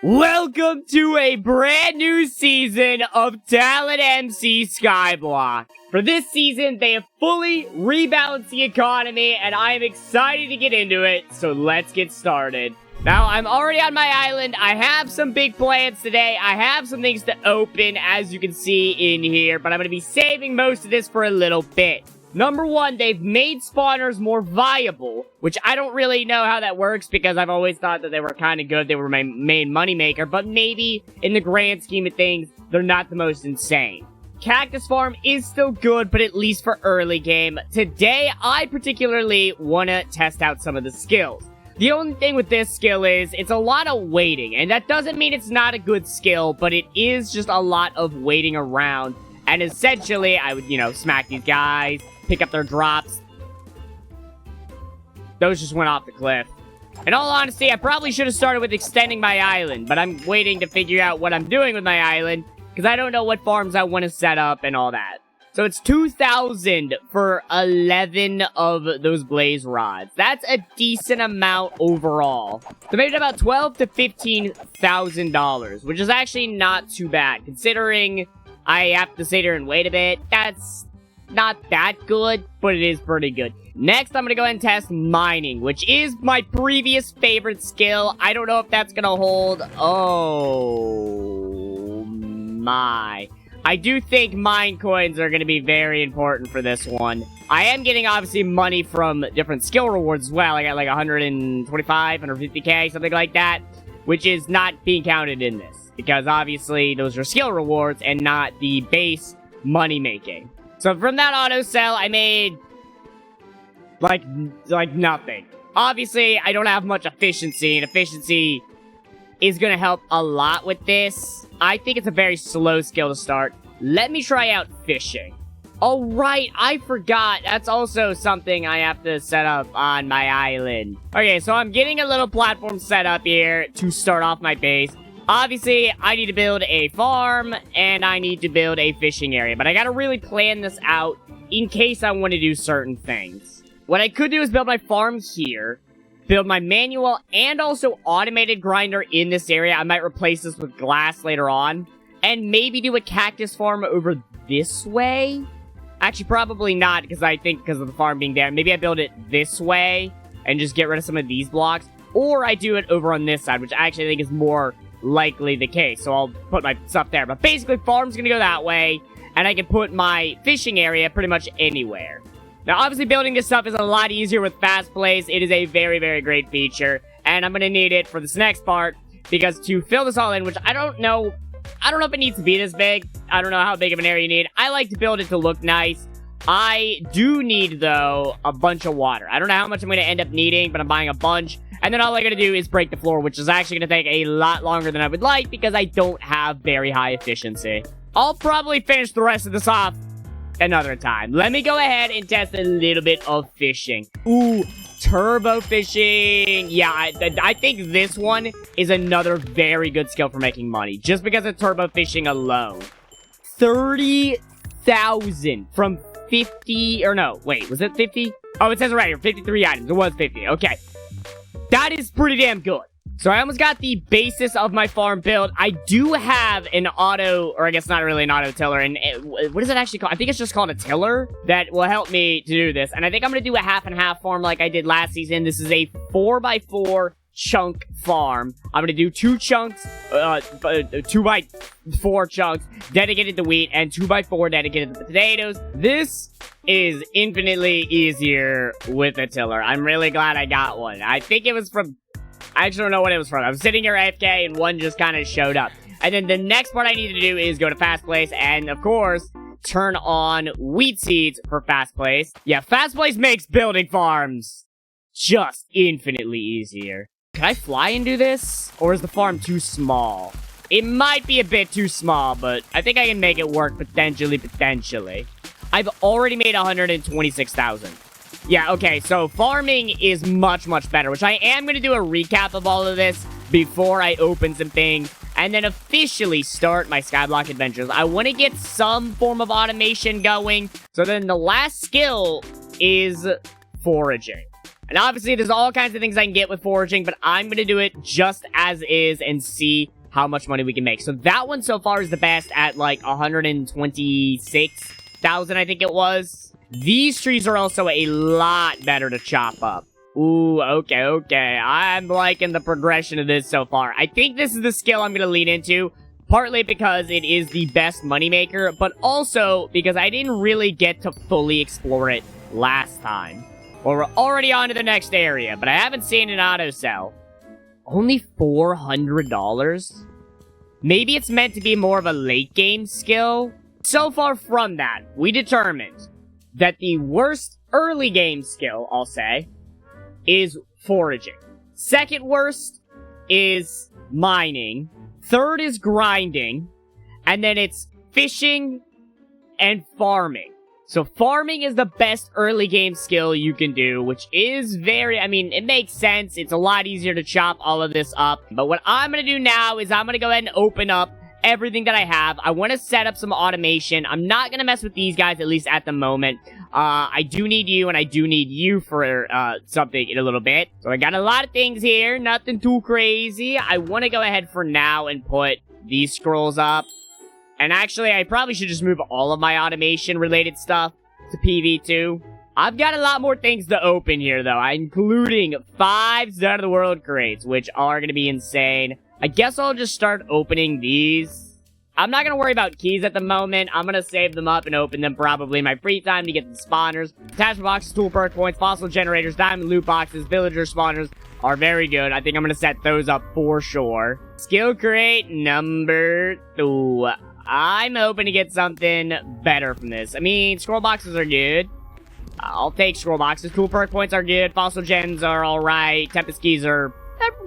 Welcome to a brand new season of TalonMC Skyblock. For this season, they have fully rebalanced the economy, and I am excited to get into it, so let's get started. Now, I'm already on my island. I have some big plans today. I have some things to open, as you can see in here, but I'm going to be saving most of this for a little bit. Number one, they've made spawners more viable, which I don't really know how that works because I've always thought that they were kind of good. They were my main moneymaker, but maybe in the grand scheme of things, they're not the most insane. Cactus Farm is still good, but at least for early game. Today, I particularly want to test out some of the skills. The only thing with this skill is it's a lot of waiting, and that doesn't mean it's not a good skill, but it is just a lot of waiting around. And essentially, I would, smack these guys, pick up their drops. Those just went off the cliff. In all honesty, I probably should have started with extending my island, but I'm waiting to figure out what I'm doing with my island, because I don't know what farms I want to set up and all that. So it's 2,000 for 11 of those blaze rods. That's a decent amount overall. So maybe about $12,000 to $15,000, which is actually not too bad, considering I have to sit here and wait a bit. That's not that good, but it is pretty good. Next, I'm going to go ahead and test mining, which is my previous favorite skill. I don't know if that's going to hold. Oh, my. I do think mine coins are going to be very important for this one. I am getting, obviously, money from different skill rewards as well. I got like 125, 150k, something like that, which is not being counted in this. Because obviously those are skill rewards and not the base money making. So from that auto sell, I made like nothing. Obviously, I don't have much efficiency, and efficiency is going to help a lot with this. I think it's a very slow skill to start. Let me try out fishing. Oh, right, I forgot. That's also something I have to set up on my island. Okay, so I'm getting a little platform set up here to start off my base. Obviously, I need to build a farm, and I need to build a fishing area. But I gotta really plan this out in case I want to do certain things. What I could do is build my farm here, build my manual and also automated grinder in this area. I might replace this with glass later on. And maybe do a cactus farm over this way. Actually, probably not, because I think because of the farm being there. Maybe I build it this way and just get rid of some of these blocks. Or I do it over on this side, which I actually think is more likely the case, so I'll put my stuff there. But basically, farm's gonna go that way, and I can put my fishing area pretty much anywhere. Now, obviously, building this stuff is a lot easier with Fast Place. It is a very, very great feature, and I'm gonna need it for this next part, because to fill this all in, which I don't know if it needs to be this big. I don't know how big of an area you need. I like to build it to look nice. I do need, though, a bunch of water. I don't know how much I'm gonna end up needing, but I'm buying a bunch. And then all I gotta do is break the floor, which is actually gonna take a lot longer than I would like because I don't have very high efficiency. I'll probably finish the rest of this off another time. Let me go ahead and test a little bit of fishing. Ooh, turbo fishing. Yeah, I think this one is another very good skill for making money, just because of turbo fishing alone. 30,000 from 50, or no, wait, was it 50? Oh, it says it right here, 53 items. It was 50, okay. That is pretty damn good. So I almost got the basis of my farm built. I do have an auto, or I guess not really an auto tiller. And what is it actually called? I think it's just called a tiller that will help me to do this. And I think I'm going to do a half and half farm like I did last season. This is a 4x4 chunk farm. I'm going to do 2 chunks, 2x4 chunks dedicated to wheat and 2x4 dedicated to potatoes. This is infinitely easier with a tiller. I'm really glad I got one. I think it was from, I actually don't know what it was from. I was sitting here AFK and one just kind of showed up. And then the next part I need to do is go to Fast Place and, of course, turn on wheat seeds for Fast Place. Yeah, Fast Place makes building farms just infinitely easier. Can I fly and do this? Or is the farm too small? It might be a bit too small, but I think I can make it work potentially. I've already made 126,000. Yeah, okay, so farming is much, much better, which I am going to do a recap of all of this before I open some things, and then officially start my Skyblock adventures. I want to get some form of automation going, so then the last skill is foraging. And obviously, there's all kinds of things I can get with foraging, but I'm going to do it just as is and see how much money we can make. So that one so far is the best at like 126,000, I think it was. These trees are also a lot better to chop up. Ooh, okay. I'm liking the progression of this so far. I think this is the skill I'm going to lean into, partly because it is the best moneymaker, but also because I didn't really get to fully explore it last time. Well, we're already on to the next area, but I haven't seen an auto sell. Only $400? Maybe it's meant to be more of a late game skill? So far from that, we determined that the worst early game skill, I'll say, is foraging. Second worst is mining. Third is grinding. And then it's fishing and farming. So farming is the best early game skill you can do, which is very, I mean, it makes sense. It's a lot easier to chop all of this up. But what I'm going to do now is I'm going to go ahead and open up everything that I have. I want to set up some automation. I'm not going to mess with these guys, at least at the moment. I do need you, and I do need you for something in a little bit. So I got a lot of things here, nothing too crazy. I want to go ahead for now and put these scrolls up. And actually, I probably should just move all of my automation-related stuff to PV2. I've got a lot more things to open here, though, including 5 Start-of-the-World crates, which are going to be insane. I guess I'll just start opening these. I'm not going to worry about keys at the moment. I'm going to save them up and open them probably in my free time to get the spawners. Attachment boxes, tool perk points, fossil generators, diamond loot boxes, villager spawners are very good. I think I'm going to set those up for sure. Skill crate number 2. I'm hoping to get something better from this. I mean, scroll boxes are good. I'll take scroll boxes. Tool perk points are good. Fossil gens are alright. Tempest keys are...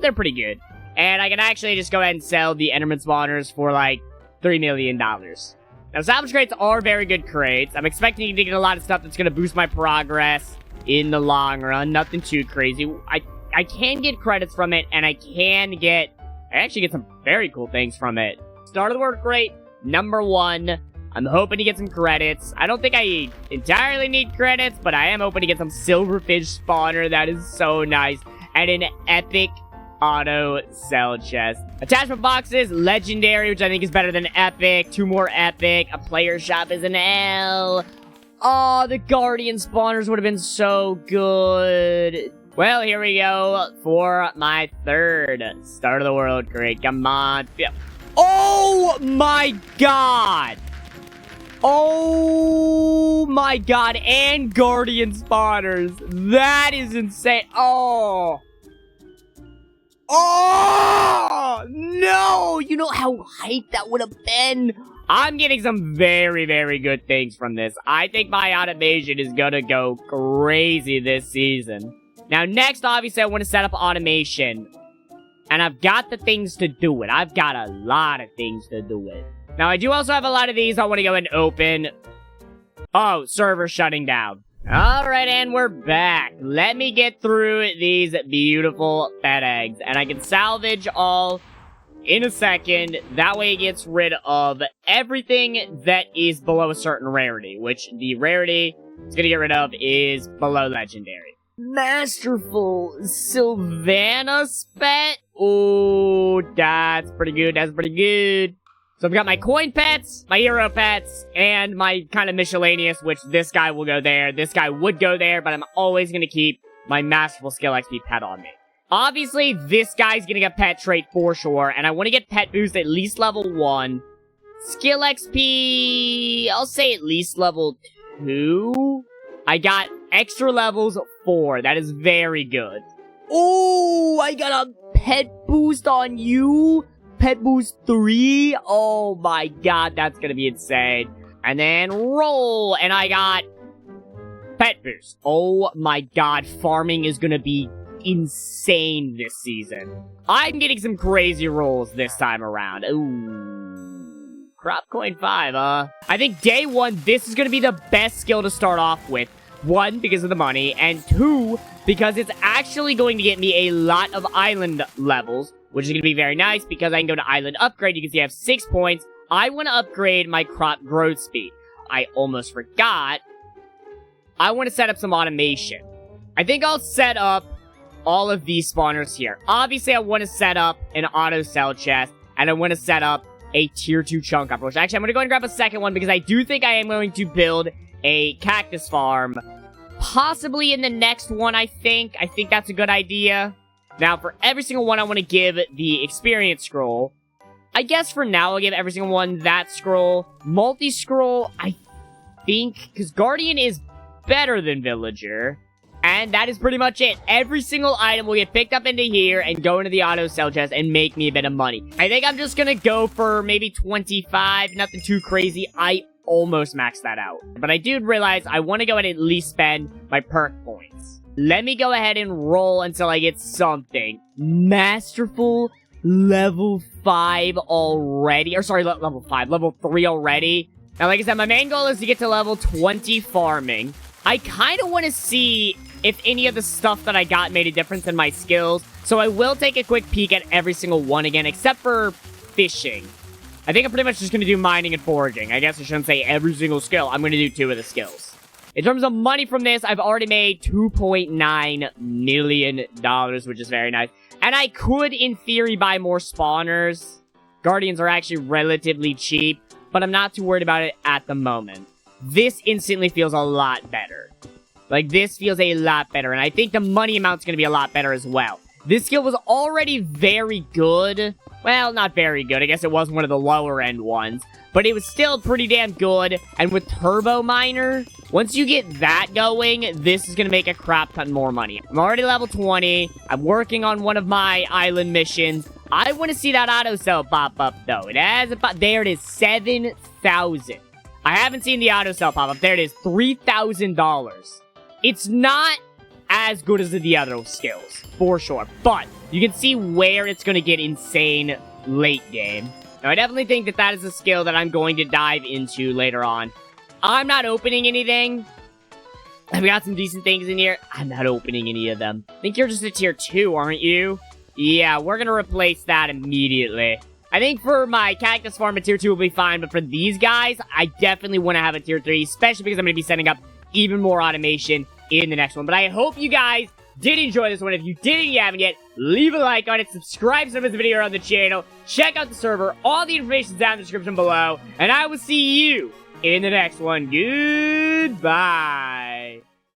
They're pretty good. And I can actually just go ahead and sell the Enderman spawners for like $3 million. Now, salvage crates are very good crates. I'm expecting to get a lot of stuff that's going to boost my progress in the long run. Nothing too crazy. I can get credits from it, and I actually get some very cool things from it. Start of the world crate. Number 1, I'm hoping to get some credits. I don't think I entirely need credits, but I am hoping to get some silverfish spawner. That is so nice. And an epic auto sell chest. Attachment boxes, legendary, which I think is better than epic. 2 more epic. A player shop is an L. Oh, the guardian spawners would have been so good. Well, here we go for my 3rd Start of the World crate. Come on. Oh my god! Oh my god, and guardian spawners. That is insane. Oh! No! You know how hyped that would have been? I'm getting some very, very good things from this. I think my automation is gonna go crazy this season. Now, next, obviously, I want to set up automation. And I've got the things to do it. I've got a lot of things to do it. Now, I do also have a lot of these I want to go and open. Oh, server shutting down. Alright, and we're back. Let me get through these beautiful pet eggs. And I can salvage all in a second. That way it gets rid of everything that is below a certain rarity. Which the rarity it's going to get rid of is below legendary. Masterful Sylvana Spet. Oh, that's pretty good. That's pretty good. So I've got my coin pets, my hero pets, and my kind of miscellaneous, which this guy will go there. This guy would go there, but I'm always going to keep my Masterful Skill XP pet on me. Obviously, this guy's going to get pet trait for sure, and I want to get pet boost at least level 1. Skill XP, I'll say at least level 2. I got extra levels 4. That is very good. Oh, I got a pet boost on you. Pet boost 3. Oh my god, that's gonna be insane. And then roll, and I got pet boost. Oh my god, farming is gonna be insane this season. I'm getting some crazy rolls this time around. Ooh. Crop coin 5, I think day 1, this is gonna be the best skill to start off with. 1, because of the money, and 2, because it's actually going to get me a lot of island levels, which is going to be very nice, because I can go to island upgrade. You can see I have 6 points. I want to upgrade my crop growth speed. I almost forgot. I want to set up some automation. I think I'll set up all of these spawners here. Obviously, I want to set up an auto sell chest, and I want to set up a tier 2 chunk up. Which actually, I'm going to go and grab a second one because I do think I am going to build a cactus farm. Possibly in the next one, I think. I think that's a good idea. Now, for every single one, I want to give the experience scroll. I guess for now, I'll give every single one that scroll. Multi-scroll, I think, because Guardian is better than Villager. And that is pretty much it. Every single item will get picked up into here and go into the auto sell chest and make me a bit of money. I think I'm just gonna go for maybe 25, nothing too crazy. I almost maxed that out. But I do realize I want to go ahead and at least spend my perk points. Let me go ahead and roll until I get something. Masterful level 5 already. Or sorry, level 5. Level 3 already. Now, like I said, my main goal is to get to level 20 farming. I kind of want to see if any of the stuff that I got made a difference in my skills. So I will take a quick peek at every single one again, except for fishing. I think I'm pretty much just going to do mining and foraging. I guess I shouldn't say every single skill. I'm going to do 2 of the skills. In terms of money from this, I've already made $2.9 million, which is very nice. And I could, in theory, buy more spawners. Guardians are actually relatively cheap, but I'm not too worried about it at the moment. This instantly feels a lot better. Like, this feels a lot better, and I think the money amount's going to be a lot better as well. This skill was already very good. Well, not very good. I guess it was one of the lower-end ones. But it was still pretty damn good. And with Turbo Miner, once you get that going, this is going to make a crap ton more money. I'm already level 20. I'm working on one of my island missions. I want to see that auto sell pop up, though. It has a pop. There it is, 7,000. I haven't seen the auto sell pop up. There it is, $3,000. It's not as good as the other skills, for sure. But you can see where it's going to get insane late game. Now, I definitely think that that is a skill that I'm going to dive into later on. I'm not opening anything. I've got some decent things in here. I'm not opening any of them. I think you're just a tier 2, aren't you? Yeah, we're going to replace that immediately. I think for my cactus farm, a tier 2 will be fine. But for these guys, I definitely want to have a tier 3, especially because I'm going to be setting up even more automation in the next one. But I hope you guys did enjoy this one. If you did and you haven't yet, leave a like on it, subscribe to this video on the channel, check out the server, all the information is down in the description below, and I will see you in the next one. Goodbye.